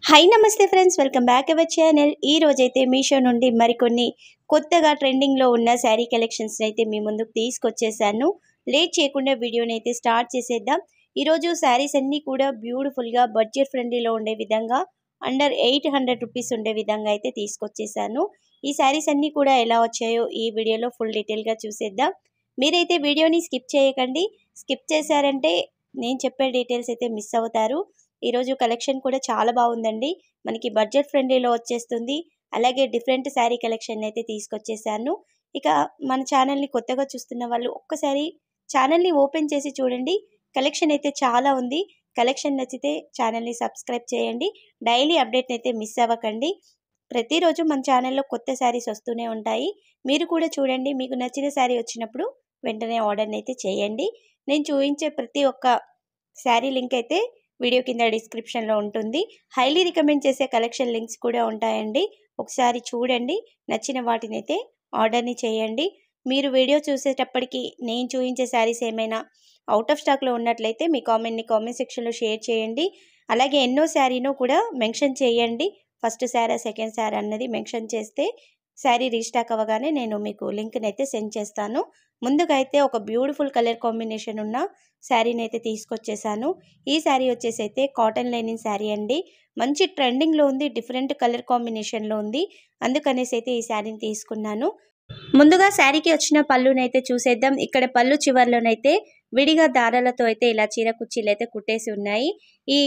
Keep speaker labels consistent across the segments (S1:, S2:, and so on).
S1: Hi నమస్తే friends, welcome back our channel. ఈ రోజైతే మీషో నుండి మరికొన్ని కొత్తగా ట్రెండింగ్లో ఉన్న శారీ కలెక్షన్స్ అయితే మీ ముందుకు తీసుకొచ్చేసాను. లేట్ చేయకుండా వీడియోని అయితే స్టార్ట్ చేసేద్దాం. ఈరోజు శారీస్ అన్నీ కూడా బ్యూటిఫుల్గా బడ్జెట్ ఫ్రెండ్లీలో ఉండే విధంగా అండర్ 800 రూపీస్ ఉండే విధంగా అయితే తీసుకొచ్చేసాను. ఈ శారీస్ అన్నీ కూడా ఎలా వచ్చాయో ఈ వీడియోలో ఫుల్ డీటెయిల్గా చూసేద్దాం. మీరైతే వీడియోని స్కిప్ చేయకండి. స్కిప్ చేశారంటే నేను చెప్పే డీటెయిల్స్ అయితే మిస్ అవుతారు. ఈరోజు కలెక్షన్ కూడా చాలా బాగుందండి. మనకి బడ్జెట్ ఫ్రెండ్లీలో వచ్చేస్తుంది. అలాగే డిఫరెంట్ శారీ కలెక్షన్ అయితే తీసుకొచ్చేసాను. ఇక మన ఛానల్ని కొత్తగా చూస్తున్న వాళ్ళు ఒక్కసారి ఛానల్ని ఓపెన్ చేసి చూడండి. కలెక్షన్ అయితే చాలా ఉంది. కలెక్షన్ నచ్చితే ఛానల్ని సబ్స్క్రైబ్ చేయండి. డైలీ అప్డేట్ అయితే మిస్ అవ్వకండి. ప్రతిరోజు మన ఛానల్లో కొత్త శారీస్ వస్తూనే ఉంటాయి. మీరు కూడా చూడండి. మీకు నచ్చిన శారీ వచ్చినప్పుడు వెంటనే ఆర్డర్ని అయితే చేయండి. నేను చూపించే ప్రతి ఒక్క శారీ లింక్ అయితే వీడియో కింద డిస్క్రిప్షన్లో ఉంటుంది. హైలీ రికమెండ్ చేసే కలెక్షన్ లింక్స్ కూడా ఉంటాయండి. ఒకసారి చూడండి. నచ్చిన వాటిని అయితే ఆర్డర్ని చేయండి. మీరు వీడియో చూసేటప్పటికి నేను చూపించే శారీస్ ఏమైనా అవుట్ ఆఫ్ స్టాక్లో ఉన్నట్లయితే మీ కామెంట్ సెక్షన్లో షేర్ చేయండి. అలాగే ఎన్నో శారీనో కూడా మెన్షన్ చేయండి. ఫస్ట్ శారీ సెకండ్ శారీ అన్నది మెన్షన్ చేస్తే శారీ రీస్టాక్ అవ్వగానే నేను మీకు లింక్ని అయితే సెండ్ చేస్తాను. ముందుగా అయితే ఒక బ్యూటిఫుల్ కలర్ కాంబినేషన్ ఉన్న శారీని అయితే తీసుకొచ్చేసాను. ఈ శారీ వచ్చేసి అయితే కాటన్ లైనింగ్ శారీ అండి. మంచి ట్రెండింగ్లో ఉంది. డిఫరెంట్ కలర్ కాంబినేషన్లో ఉంది. అందుకనేసి అయితే ఈ శారీని తీసుకున్నాను. ముందుగా శారీకి వచ్చిన పళ్ళునైతే చూసేద్దాం. ఇక్కడ పళ్ళు చివర్లోనైతే విడిగా దారాలతో అయితే ఇలా చీర కుర్చీలు అయితే కుట్టేసి ఉన్నాయి. ఈ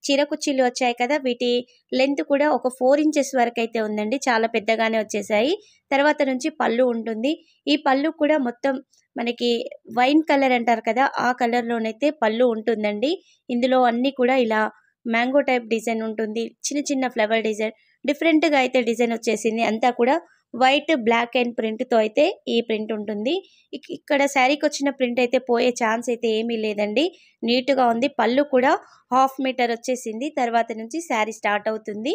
S1: చీర కుర్చీలు వచ్చాయి కదా, వీటి లెంత్ కూడా ఒక 4 ఇంచెస్ వరకు అయితే ఉందండి. చాలా పెద్దగానే వచ్చేసాయి. తర్వాత నుంచి పళ్ళు ఉంటుంది. ఈ పళ్ళు కూడా మొత్తం మనకి వైన్ కలర్ అంటారు కదా, ఆ కలర్లోనైతే పళ్ళు ఉంటుందండి. ఇందులో అన్నీ కూడా ఇలా మ్యాంగో టైప్ డిజైన్ ఉంటుంది. చిన్న చిన్న ఫ్లవర్ డిజైన్ డిఫరెంట్గా అయితే డిజైన్ వచ్చేసింది. అంతా కూడా వైట్ బ్లాక్ అండ్ ప్రింట్తో అయితే ఈ ప్రింట్ ఉంటుంది. ఇక్కడ శారీకి వచ్చిన ప్రింట్ అయితే పోయే ఛాన్స్ అయితే ఏమీ లేదండి. నీట్గా ఉంది. పళ్ళు కూడా 1/2 మీటర్ వచ్చేసింది. తర్వాత నుంచి శారీ స్టార్ట్ అవుతుంది.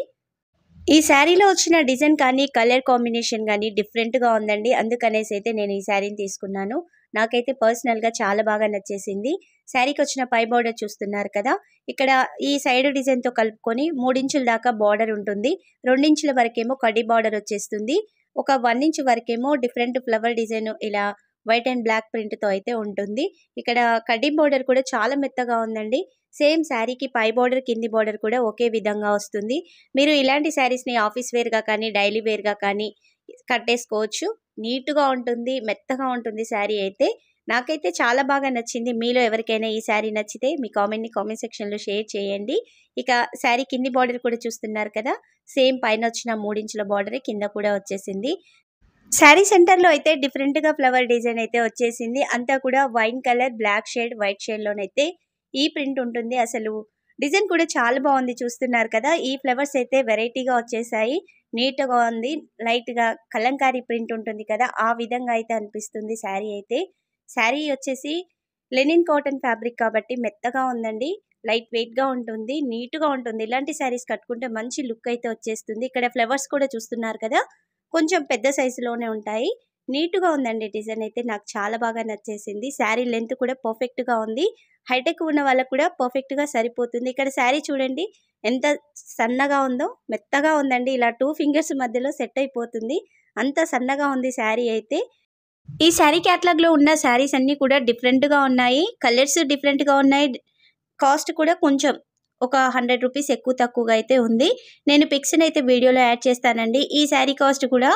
S1: ఈ శారీలో వచ్చిన డిజైన్ కానీ కలర్ కాంబినేషన్ కానీ డిఫరెంట్గా ఉందండి. అందుకనేసి అయితే నేను ఈ శారీని తీసుకున్నాను. నాకైతే పర్సనల్గా చాలా బాగా నచ్చేసింది. శారీకి వచ్చిన పై బార్డర్ చూస్తున్నారు కదా, ఇక్కడ ఈ సైడ్ డిజైన్తో కలుపుకొని 3 ఇంచుల దాకా బార్డర్ ఉంటుంది. 2 ఇంచుల వరకేమో కడ్డీ బార్డర్ వచ్చేస్తుంది. ఒక 1 ఇంచ్ వరకేమో డిఫరెంట్ ఫ్లవర్ డిజైన్ ఇలా వైట్ అండ్ బ్లాక్ ప్రింట్తో అయితే ఉంటుంది. ఇక్కడ కడ్డీ బార్డర్ కూడా చాలా మెత్తగా ఉందండి. సేమ్ శారీకి పై బార్డర్ కింది బార్డర్ కూడా ఒకే విధంగా వస్తుంది. మీరు ఇలాంటి శారీస్ని ఆఫీస్ వేర్గా కానీ డైలీ వేర్గా కానీ కట్టేసుకోవచ్చు. నీట్గా ఉంటుంది, మెత్తగా ఉంటుంది శారీ అయితే. నాకైతే చాలా బాగా నచ్చింది. మీలో ఎవరికైనా ఈ శారీ నచ్చితే మీ కామెంట్ సెక్షన్లో షేర్ చేయండి. ఇక శారీ కింది బార్డర్ కూడా చూస్తున్నారు కదా, సేమ్ పైన వచ్చిన 3 ఇంచుల బార్డరే కింద కూడా వచ్చేసింది. శారీ సెంటర్లో అయితే డిఫరెంట్గా ఫ్లవర్ డిజైన్ అయితే వచ్చేసింది. అంతా కూడా wine colour, black shade, white షేడ్లోనైతే ఈ ప్రింట్ ఉంటుంది. అసలు డిజైన్ కూడా చాలా బాగుంది. చూస్తున్నారు కదా, ఈ ఫ్లవర్స్ అయితే వెరైటీగా వచ్చేసాయి. నీట్గా ఉంది. లైట్గా కలంకారీ ప్రింట్ ఉంటుంది కదా, ఆ విధంగా అయితే అనిపిస్తుంది శారీ అయితే. శారీ వచ్చేసి లెనిన్ కాటన్ ఫ్యాబ్రిక్ కాబట్టి మెత్తగా ఉందండి. లైట్ వెయిట్గా ఉంటుంది. నీట్గా ఉంటుంది. ఇలాంటి శారీస్ కట్టుకుంటే మంచి లుక్ అయితే వచ్చేస్తుంది. ఇక్కడ ఫ్లవర్స్ కూడా చూస్తున్నారు కదా, కొంచెం పెద్ద సైజులోనే ఉంటాయి. నీట్గా ఉందండి. డిజైన్ అయితే నాకు చాలా బాగా నచ్చేసింది. శారీ లెంత్ కూడా పర్ఫెక్ట్గా ఉంది. హైటెక్ ఉన్న వాళ్ళకు కూడా పర్ఫెక్ట్గా సరిపోతుంది. ఇక్కడ శారీ చూడండి ఎంత సన్నగా ఉందో, మెత్తగా ఉందండి. ఇలా 2 ఫింగర్స్ మధ్యలో సెట్ అయిపోతుంది. అంత సన్నగా ఉంది శారీ అయితే. ఈ శారీ క్యాటలాగ్లో ఉన్న శారీస్ అన్నీ కూడా డిఫరెంట్గా ఉన్నాయి. కలర్స్ డిఫరెంట్గా ఉన్నాయి. కాస్ట్ కూడా కొంచెం ఒక 100 రూపీస్ ఎక్కువ తక్కువగా అయితే ఉంది. నేను పిక్స్ని అయితే వీడియోలో యాడ్ చేస్తానండి. ఈ శారీ కాస్ట్ కూడా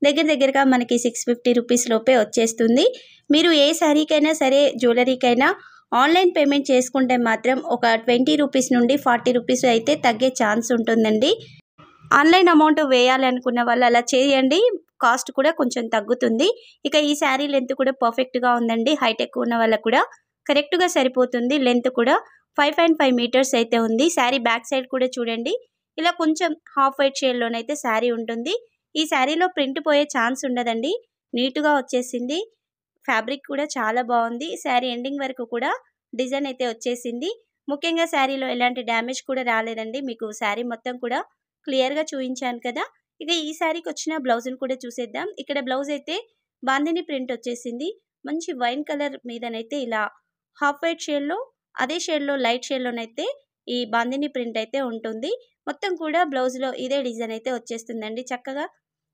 S1: దగ్గరగా మనకి 650 రూపీస్ లోపే వచ్చేస్తుంది. మీరు ఏ శారీకైనా సరే జ్యువెలరీకైనా ఆన్లైన్ పేమెంట్ చేసుకుంటే మాత్రం ఒక 20 రూపీస్ నుండి 40 రూపీస్ అయితే తగ్గే ఛాన్స్ ఉంటుందండి. ఆన్లైన్ అమౌంట్ వేయాలనుకున్న వాళ్ళు అలా చేయండి. కాస్ట్ కూడా కొంచెం తగ్గుతుంది. ఇక ఈ శారీ లెంత్ కూడా పర్ఫెక్ట్గా ఉందండి. హైటెక్ ఉన్న వాళ్ళకు కూడా కరెక్ట్గా సరిపోతుంది. లెంత్ కూడా 5.5 మీటర్స్ అయితే ఉంది. శారీ బ్యాక్ సైడ్ కూడా చూడండి, ఇలా కొంచెం హాఫ్ వైట్ షేడ్లోనైతే శారీ ఉంటుంది. ఈ శారీలో ప్రింట్ పోయే ఛాన్స్ ఉండదండి. నీట్గా వచ్చేసింది. ఫ్యాబ్రిక్ కూడా చాలా బాగుంది. శారీ ఎండింగ్ వరకు కూడా డిజైన్ అయితే వచ్చేసింది. ముఖ్యంగా శారీలో ఎలాంటి డ్యామేజ్ కూడా రాలేదండి. మీకు శారీ మొత్తం కూడా క్లియర్గా చూపించాను కదా. ఇక ఈ శారీకి వచ్చిన బ్లౌజ్ని కూడా చూసేద్దాం. ఇక్కడ బ్లౌజ్ అయితే బాందిని ప్రింట్ వచ్చేసింది. మంచి వైన్ కలర్ మీదనైతే ఇలా హాఫ్ వైట్ షేడ్లో, అదే షేడ్లో లైట్ షేడ్లోనైతే ఈ బాందిని ప్రింట్ అయితే ఉంటుంది. మొత్తం కూడా బ్లౌజ్లో ఇదే డిజైన్ అయితే వచ్చేస్తుందండి. చక్కగా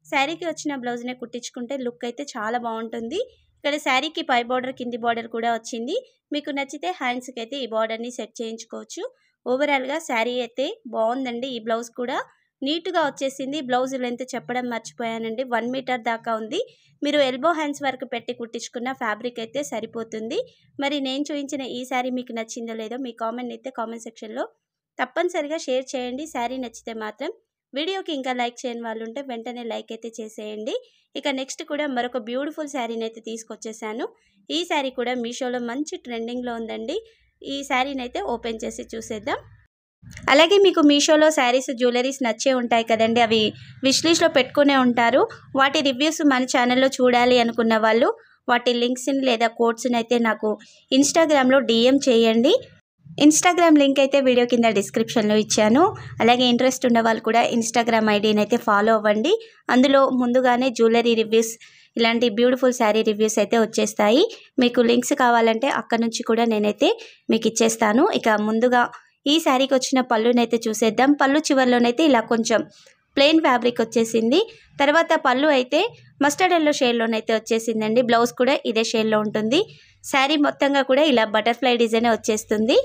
S1: శారీకి వచ్చిన బ్లౌజ్నే కుట్టించుకుంటే లుక్ అయితే చాలా బాగుంటుంది. ఇక్కడ శారీకి పై బార్డర్ కింది బార్డర్ కూడా వచ్చింది. మీకు నచ్చితే హ్యాండ్స్కి అయితే ఈ బార్డర్ని సెట్ చేయించుకోవచ్చు. ఓవరాల్గా శారీ అయితే బాగుందండి. ఈ బ్లౌజ్ కూడా నీట్గా వచ్చేసింది. బ్లౌజ్ లెంత్ చెప్పడం మర్చిపోయానండి, 1 మీటర్ దాకా ఉంది. మీరు ఎల్బో హ్యాండ్స్ వరకు పెట్టి కుట్టించుకున్న ఫ్యాబ్రిక్ అయితే సరిపోతుంది. మరి నేను చూపించిన ఈ శారీ మీకు నచ్చిందో లేదో మీ కామెంట్ అయితే కామెంట్ సెక్షన్లో తప్పనిసరిగా షేర్ చేయండి. శారీ నచ్చితే మాత్రం వీడియోకి ఇంకా లైక్ చేయని వాళ్ళు ఉంటే వెంటనే లైక్ అయితే చేసేయండి. ఇక నెక్స్ట్ కూడా మరొక బ్యూటిఫుల్ శారీని అయితే తీసుకొచ్చేసాను. ఈ శారీ కూడా మీషోలో మంచి ట్రెండింగ్లో ఉందండి. ఈ శారీని అయితే ఓపెన్ చేసి చూసేద్దాం. అలాగే మీకు మీషోలో శారీస్ జ్యువెలరీస్ నచ్చే ఉంటాయి కదండి, అవి విష్ లిస్ట్లో పెట్టుకునే ఉంటారు. వాటి రివ్యూస్ మన ఛానల్లో చూడాలి అనుకున్న వాళ్ళు వాటి లింక్స్ని లేదా కోడ్స్ని అయితే నాకు ఇన్స్టాగ్రామ్లో DM చేయండి. ఇన్స్టాగ్రామ్ లింక్ అయితే వీడియో కింద డిస్క్రిప్షన్లో ఇచ్చాను. అలాగే ఇంట్రెస్ట్ ఉన్న వాళ్ళు కూడా ఇన్స్టాగ్రామ్ ఐడిని అయితే ఫాలో అవ్వండి. అందులో ముందుగానే జ్యువెలరీ రివ్యూస్, ఇలాంటి బ్యూటిఫుల్ శారీ రివ్యూస్ అయితే వచ్చేస్తాయి. మీకు లింక్స్ కావాలంటే అక్కడ నుంచి కూడా నేనైతే మీకు ఇచ్చేస్తాను. ఇక ముందుగా ఈ శారీకి వచ్చిన పళ్ళునైతే చూసేద్దాం. పళ్ళు చివరిలోనైతే ఇలా కొంచెం ప్లెయిన్ ఫ్యాబ్రిక్ వచ్చేసింది. తర్వాత పళ్ళు అయితే మస్టర్డ్ ఎల్లో షేడ్లోనైతే వచ్చేసిందండి. బ్లౌజ్ కూడా ఇదే షేడ్లో ఉంటుంది. శారీ మొత్తంగా కూడా ఇలా బటర్ఫ్లై డిజైన్ వచ్చేస్తుంది.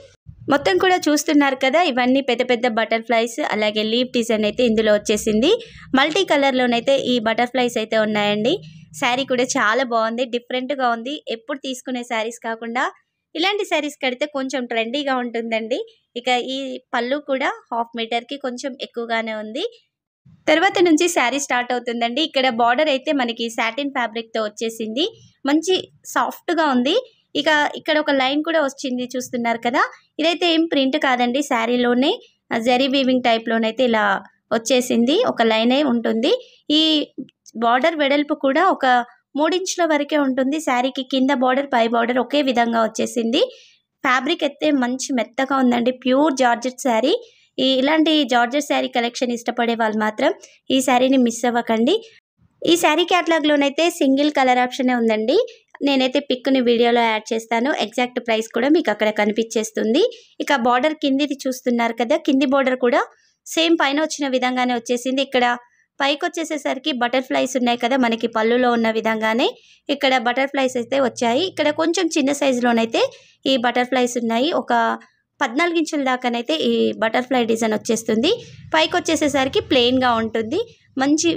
S1: మొత్తం కూడా చూస్తున్నారు కదా, ఇవన్నీ పెద్ద పెద్ద బటర్ఫ్లైస్, అలాగే లీఫ్ డిజైన్ అయితే ఇందులో వచ్చేసింది. మల్టీ కలర్లోనైతే ఈ బటర్ఫ్లైస్ అయితే ఉన్నాయండి. శారీ కూడా చాలా బాగుంది, డిఫరెంట్గా ఉంది. ఎప్పుడు తీసుకునే శారీస్ కాకుండా ఇలాంటి శారీస్ కడితే కొంచెం ట్రెండీగా ఉంటుందండి. ఇక ఈ పళ్ళు కూడా 1/2 మీటర్కి కొంచెం ఎక్కువగానే ఉంది. తర్వాత నుంచి శారీ స్టార్ట్ అవుతుందండి. ఇక్కడ బార్డర్ అయితే మనకి సాటిన్ ఫ్యాబ్రిక్తో వచ్చేసింది. మంచి సాఫ్ట్గా ఉంది. ఇక ఇక్కడ ఒక లైన్ కూడా వచ్చింది, చూస్తున్నారు కదా. ఇదైతే ఏం ప్రింట్ కాదండి, శారీలోనే జరీ వీవింగ్ టైప్లోనైతే ఇలా వచ్చేసింది. ఒక లైనే ఉంటుంది. ఈ బార్డర్ వెడల్పు కూడా ఒక 3 ఇంచుల వరకే ఉంటుంది. శారీకి కింద బార్డర్ పై బార్డర్ ఒకే విధంగా వచ్చేసింది. ఫ్యాబ్రిక్ అయితే మంచి మెత్తగా ఉందండి, ప్యూర్ జార్జెట్ శారీ. ఇలాంటి జార్జెట్ శారీ కలెక్షన్ ఇష్టపడే వాళ్ళు మాత్రం ఈ శారీని మిస్ అవ్వకండి. ఈ శారీ క్యాటలాగ్లోనైతే సింగిల్ కలర్ ఆప్షనే ఉందండి. నేనైతే పిక్ని వీడియోలో యాడ్ చేస్తాను. ఎగ్జాక్ట్ ప్రైస్ కూడా మీకు అక్కడ కనిపించేస్తుంది. ఇక బార్డర్ కిందిది చూస్తున్నారు కదా, కింది బార్డర్ కూడా సేమ్ పైన వచ్చిన విధంగానే వచ్చేసింది. ఇక్కడ పైకి వచ్చేసేసరికి బటర్ఫ్లైస్ ఉన్నాయి కదా, మనకి పళ్ళులో ఉన్న విధంగానే ఇక్కడ బటర్ఫ్లైస్ అయితే వచ్చాయి. ఇక్కడ కొంచెం చిన్న సైజులోనైతే ఈ బటర్ఫ్లైస్ ఉన్నాయి. ఒక 14 ఇంచుల దాకానైతే ఈ బటర్ఫ్లై డిజైన్ వచ్చేస్తుంది. పైకి వచ్చేసేసరికి ప్లెయిన్గా ఉంటుంది. మంచి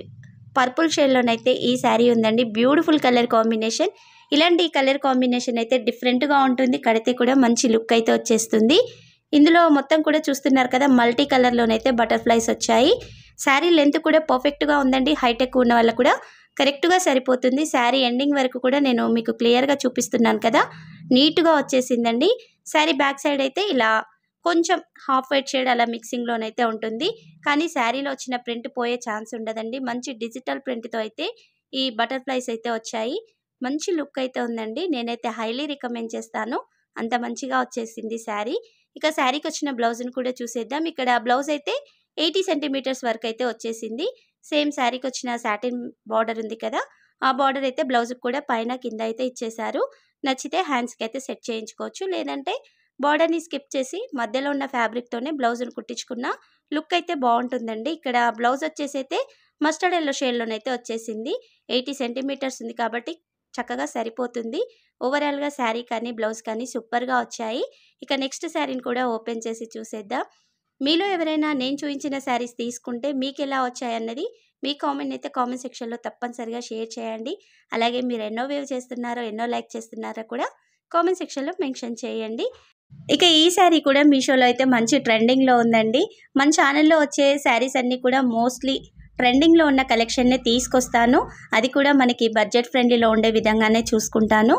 S1: పర్పుల్ షేడ్లోనైతే ఈ శారీ ఉందండి. Beautiful colour combination. ఇలాంటి కలర్ కాంబినేషన్ అయితే డిఫరెంట్గా ఉంటుంది. కడితే కూడా మంచి లుక్ అయితే వచ్చేస్తుంది. ఇందులో మొత్తం కూడా చూస్తున్నారు కదా, మల్టీ కలర్లోనైతే బటర్ఫ్లైస్ వచ్చాయి. శారీ లెంత్ కూడా పర్ఫెక్ట్గా ఉందండి. హైట్ ఎక్కువ ఉన్న వాళ్ళకు కూడా కరెక్ట్గా సరిపోతుంది. శారీ ఎండింగ్ వరకు కూడా నేను మీకు క్లియర్గా చూపిస్తున్నాను కదా, నీట్గా వచ్చేసిందండి. శారీ బ్యాక్ సైడ్ అయితే ఇలా కొంచెం హాఫ్ వైట్ షేడ్ అలా మిక్సింగ్లోనైతే ఉంటుంది. కానీ శారీలో వచ్చిన ప్రింట్ పోయే ఛాన్స్ ఉండదండి. మంచి డిజిటల్ ప్రింట్తో అయితే ఈ బటర్ఫ్లైస్ అయితే వచ్చాయి. మంచి లుక్ అయితే ఉందండి. నేనైతే హైలీ రికమెండ్ చేస్తాను. అంత మంచిగా వచ్చేసింది శారీ. ఇక శారీకి వచ్చిన బ్లౌజ్ని కూడా చూసేద్దాం. ఇక్కడ బ్లౌజ్ అయితే 80 సెంటీమీటర్స్ వరకు అయితే వచ్చేసింది. సేమ్ శారీకి వచ్చిన సాటిన్ బార్డర్ ఉంది కదా, ఆ బార్డర్ అయితే బ్లౌజ్కి కూడా పైన కింద అయితే ఇచ్చేశారు. నచ్చితే హ్యాండ్స్కి అయితే సెట్ చేయించుకోవచ్చు, లేదంటే బార్డర్ని స్కిప్ చేసి మధ్యలో ఉన్న ఫ్యాబ్రిక్తోనే బ్లౌజ్ని కుట్టించుకున్న లుక్ అయితే బాగుంటుందండి. ఇక్కడ బ్లౌజ్ వచ్చేసి అయితే మస్టర్డ్ ఎల్లో షేడ్లోనైతే వచ్చేసింది. 80 సెంటీమీటర్స్ ఉంది కాబట్టి చక్కగా సరిపోతుంది. ఓవరాల్గా శారీ కానీ బ్లౌజ్ కానీ సూపర్గా వచ్చాయి. ఇక నెక్స్ట్ శారీని కూడా ఓపెన్ చేసి చూసేద్దాం. మీలో ఎవరైనా నేను చూపించిన శారీస్ తీసుకుంటే మీకు ఎలా వచ్చాయన్నది మీ కామెంట్ అయితే కామెంట్ సెక్షన్లో తప్పనిసరిగా షేర్ చేయండి. అలాగే మీరు ఎన్నో వ్యూ చేస్తున్నారో, ఎన్నో లైక్ చేస్తున్నారో కూడా కామెంట్ సెక్షన్లో మెన్షన్ చేయండి. ఇక ఈ శారీ కూడా మీషోలో అయితే మంచి ట్రెండింగ్లో ఉందండి. మన ఛానల్లో వచ్చే శారీస్ అన్నీ కూడా మోస్ట్లీ ట్రెండింగ్లో ఉన్న కలెక్షన్నే తీసుకొస్తాను. అది కూడా మనకి బడ్జెట్ ఫ్రెండ్లీలో ఉండే విధంగానే చూసుకుంటాను.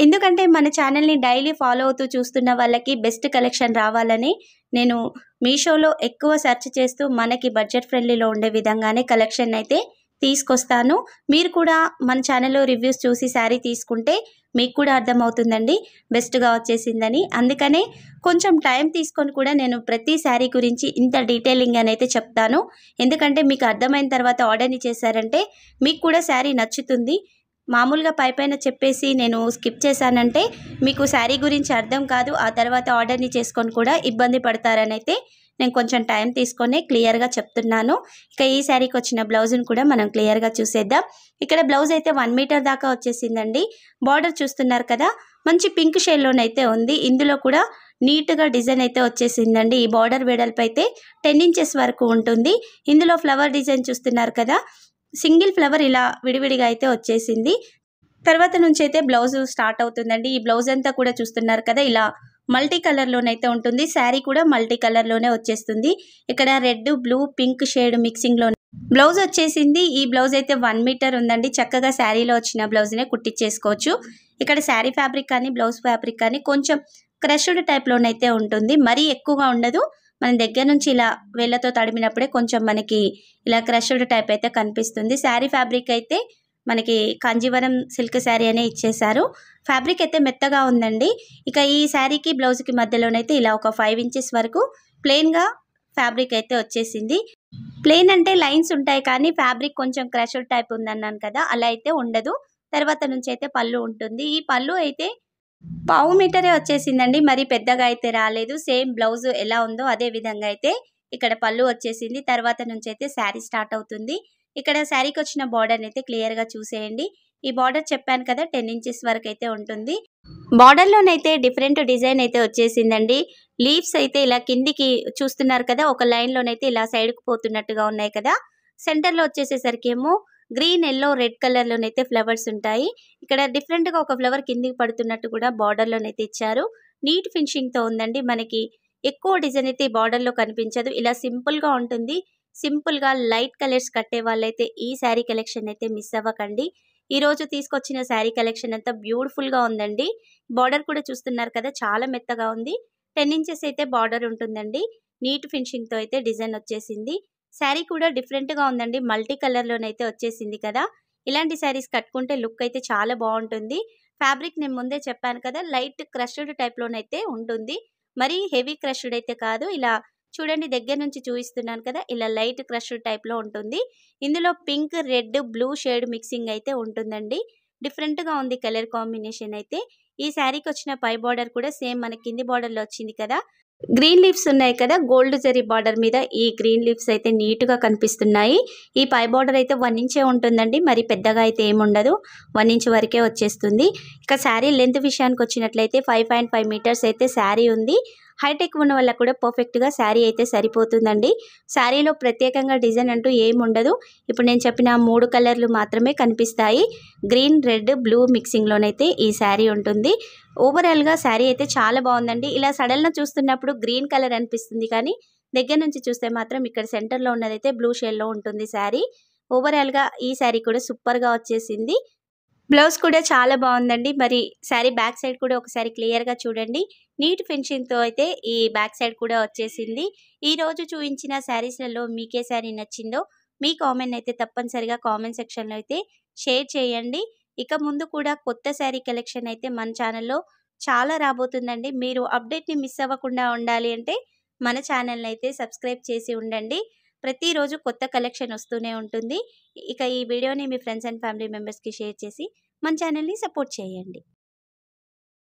S1: ఎందుకంటే మన ఛానల్ని డైలీ ఫాలో అవుతూ చూస్తున్న వాళ్ళకి బెస్ట్ కలెక్షన్ రావాలని నేను మీషోలో ఎక్కువ సెర్చ్ చేస్తూ మనకి బడ్జెట్ ఫ్రెండ్లీలో ఉండే విధంగానే కలెక్షన్ అయితే తీసుకొస్తాను. మీరు కూడా మన ఛానల్లో రివ్యూస్ చూసి శారీ తీసుకుంటే మీకు కూడా అర్థమవుతుందండి బెస్ట్గా వచ్చేసిందని. అందుకనే కొంచెం టైం తీసుకొని కూడా నేను ప్రతి శారీ గురించి ఇంత డీటెయిలింగ్ అని అయితే చెప్తాను. ఎందుకంటే మీకు అర్థమైన తర్వాత ఆర్డర్ని చేశారంటే మీకు కూడా శారీ నచ్చుతుంది. మామూలుగా పైపైన చెప్పేసి నేను స్కిప్ చేశానంటే మీకు శారీ గురించి అర్థం కాదు, ఆ తర్వాత ఆర్డర్ని చేసుకొని కూడా ఇబ్బంది పడతారని అయితే నేను కొంచెం టైం తీసుకొని క్లియర్గా చెప్తున్నాను. ఇక ఈ శారీకి వచ్చిన బ్లౌజ్ని కూడా మనం క్లియర్గా చూసేద్దాం. ఇక్కడ బ్లౌజ్ అయితే 1 మీటర్ దాకా వచ్చేసిందండి. బార్డర్ చూస్తున్నారు కదా, మంచి పింక్ షేడ్లోనైతే ఉంది. ఇందులో కూడా నీట్గా డిజైన్ అయితే వచ్చేసిందండి. ఈ బార్డర్ వెడల్పు అయితే 10 ఇంచెస్ వరకు ఉంటుంది. ఇందులో ఫ్లవర్ డిజైన్ చూస్తున్నారు కదా, సింగిల్ ఫ్లవర్ ఇలా విడివిడిగా అయితే వచ్చేసింది. తర్వాత నుంచి అయితే బ్లౌజ్ స్టార్ట్ అవుతుందండి. ఈ బ్లౌజ్ అంతా కూడా చూస్తున్నారు కదా, ఇలా మల్టీ కలర్లోనైతే ఉంటుంది. శారీ కూడా మల్టీ కలర్లోనే వచ్చేస్తుంది. ఇక్కడ రెడ్, బ్లూ, పింక్ షేడ్ మిక్సింగ్లో బ్లౌజ్ వచ్చేసింది. ఈ బ్లౌజ్ అయితే 1 మీటర్ ఉందండి. చక్కగా శారీలో వచ్చిన బ్లౌజ్నే కుట్టించేసుకోవచ్చు. ఇక్కడ శారీ ఫ్యాబ్రిక్ కానీ బ్లౌజ్ ఫ్యాబ్రిక్ కానీ కొంచెం క్రష్డ్ టైప్లోనైతే ఉంటుంది, మరీ ఎక్కువగా ఉండదు. మన దగ్గర నుంచి ఇలా వేళ్ళతో తడిమినప్పుడే కొంచెం మనకి ఇలా క్రష్డ్ టైప్ అయితే కనిపిస్తుంది. శారీ ఫ్యాబ్రిక్ అయితే మనకి కాంజీవరం సిల్క్ శారీ అనే ఇచ్చేసారు. ఫ్యాబ్రిక్ అయితే మెత్తగా ఉందండి. ఇక ఈ శారీకి బ్లౌజ్కి మధ్యలోనైతే ఇలా ఒక 5 ఇంచెస్ వరకు ప్లెయిన్గా ఫ్యాబ్రిక్ అయితే వచ్చేసింది. ప్లెయిన్ అంటే లైన్స్ ఉంటాయి కానీ ఫ్యాబ్రిక్ కొంచెం క్రష్డ్ టైప్ ఉందన్నాను కదా, అలా అయితే ఉండదు. తర్వాత నుంచి అయితే పళ్ళు ఉంటుంది. ఈ పళ్ళు అయితే 1/2 మీటరే వచ్చేసిందండి, మరి పెద్దగా అయితే రాలేదు. సేమ్ బ్లౌజ్ ఎలా ఉందో అదే విధంగా అయితే ఇక్కడ పళ్ళు వచ్చేసింది. తర్వాత నుంచి అయితే శారీ స్టార్ట్ అవుతుంది. ఇక్కడ శారీకి వచ్చిన బార్డర్ అయితే క్లియర్గా చూసేయండి. ఈ బార్డర్ చెప్పాను కదా 10 ఇంచెస్ వరకు అయితే ఉంటుంది. బార్డర్లోనైతే డిఫరెంట్ డిజైన్ అయితే వచ్చేసిందండి. లీవ్స్ అయితే ఇలా కిందికి చూస్తున్నారు కదా, ఒక లైన్లోనైతే ఇలా సైడ్కి పోతున్నట్టుగా ఉన్నాయి కదా. సెంటర్లో వచ్చేసేసరికి ఏమో గ్రీన్, ఎల్లో, రెడ్ కలర్లోనైతే ఫ్లవర్స్ ఉంటాయి. ఇక్కడ డిఫరెంట్గా ఒక ఫ్లవర్ కిందికి పడుతున్నట్టు కూడా బార్డర్లోనైతే ఇచ్చారు. నీట్ ఫినిషింగ్తో ఉందండి. మనకి ఎక్కువ డిజైన్ అయితే ఈ బార్డర్లో కనిపించదు, ఇలా సింపుల్గా ఉంటుంది. సింపుల్గా లైట్ కలర్స్ కట్టే వాళ్ళైతే ఈ శారీ కలెక్షన్ అయితే మిస్ అవ్వకండి. ఈరోజు తీసుకొచ్చిన శారీ కలెక్షన్ అంతా బ్యూటిఫుల్గా ఉందండి. బార్డర్ కూడా చూస్తున్నారు కదా, చాలా మెత్తగా ఉంది. 10 ఇంచెస్ అయితే బార్డర్ ఉంటుందండి. నీట్ ఫినిషింగ్తో అయితే డిజైన్ వచ్చేసింది. శారీ కూడా డిఫరెంట్గా ఉందండి. మల్టీ కలర్లోనైతే వచ్చేసింది కదా. ఇలాంటి శారీస్ కట్టుకుంటే లుక్ అయితే చాలా బాగుంటుంది. ఫ్యాబ్రిక్ నేను ముందే చెప్పాను కదా, లైట్ క్రష్డ్ టైప్లోనైతే ఉంటుంది, మరీ హెవీ క్రష్డ్ అయితే కాదు. ఇలా చూడండి, దగ్గర నుంచి చూపిస్తున్నాను కదా, ఇలా లైట్ క్రష్డ్ టైప్లో ఉంటుంది. ఇందులో pink, red, blue shade mixing అయితే ఉంటుందండి. డిఫరెంట్గా ఉంది కలర్ కాంబినేషన్ అయితే. ఈ శారీకి వచ్చిన పై బార్డర్ కూడా సేమ్ మన కింది బార్డర్లో వచ్చింది కదా. గ్రీన్ లీవ్స్ ఉన్నాయి కదా, గోల్డ్ జరీ బార్డర్ మీద ఈ గ్రీన్ లీవ్స్ అయితే నీట్గా కనిపిస్తున్నాయి. ఈ పై బార్డర్ అయితే 1 ఇంచే ఉంటుందండి, మరి పెద్దగా అయితే ఏముండదు, 1 ఇంచ్ వరకే వచ్చేస్తుంది. ఇక శారీ లెంత్ విషయానికి వచ్చినట్లయితే 5.5 మీటర్స్ అయితే శారీ ఉంది. హైట్ ఎక్కువ ఉన్న వల్ల కూడా పర్ఫెక్ట్గా శారీ అయితే సరిపోతుందండి. శారీలో ప్రత్యేకంగా డిజైన్ అంటూ ఏముండదు. ఇప్పుడు నేను చెప్పిన 3 కలర్లు మాత్రమే కనిపిస్తాయి. గ్రీన్, రెడ్, బ్లూ మిక్సింగ్లోనైతే ఈ శారీ ఉంటుంది. ఓవరాల్గా శారీ అయితే చాలా బాగుందండి. ఇలా సడన్గా చూస్తున్నప్పుడు గ్రీన్ కలర్ అనిపిస్తుంది కానీ దగ్గర నుంచి చూస్తే మాత్రం ఇక్కడ సెంటర్లో ఉన్నదైతే బ్లూ షేడ్లో ఉంటుంది శారీ. ఓవరాల్గా ఈ శారీ కూడా సూపర్గా వచ్చేసింది. బ్లౌజ్ కూడా చాలా బాగుందండి. మరి శారీ బ్యాక్ సైడ్ కూడా ఒకసారి క్లియర్గా చూడండి. నీట్ ఫినిషింగ్తో అయితే ఈ బ్యాక్ సైడ్ కూడా వచ్చేసింది. ఈరోజు చూపించిన శారీస్లలో మీకే శారీ నచ్చిందో మీ కామెంట్ అయితే తప్పనిసరిగా కామెంట్ సెక్షన్లో అయితే షేర్ చేయండి. ఇక ముందు కూడా కొత్త శారీ కలెక్షన్ అయితే మన ఛానల్లో చాలా రాబోతుందండి. మీరు అప్డేట్ని మిస్ అవ్వకుండా ఉండాలి అంటే మన ఛానల్ని అయితే సబ్స్క్రైబ్ చేసి ఉండండి. ప్రతిరోజు కొత్త కలెక్షన్ వస్తూనే ఉంటుంది. ఇక ఈ వీడియోని మీ ఫ్రెండ్స్ అండ్ ఫ్యామిలీ మెంబర్స్కి షేర్ చేసి మన ఛానల్ని సపోర్ట్ చేయండి.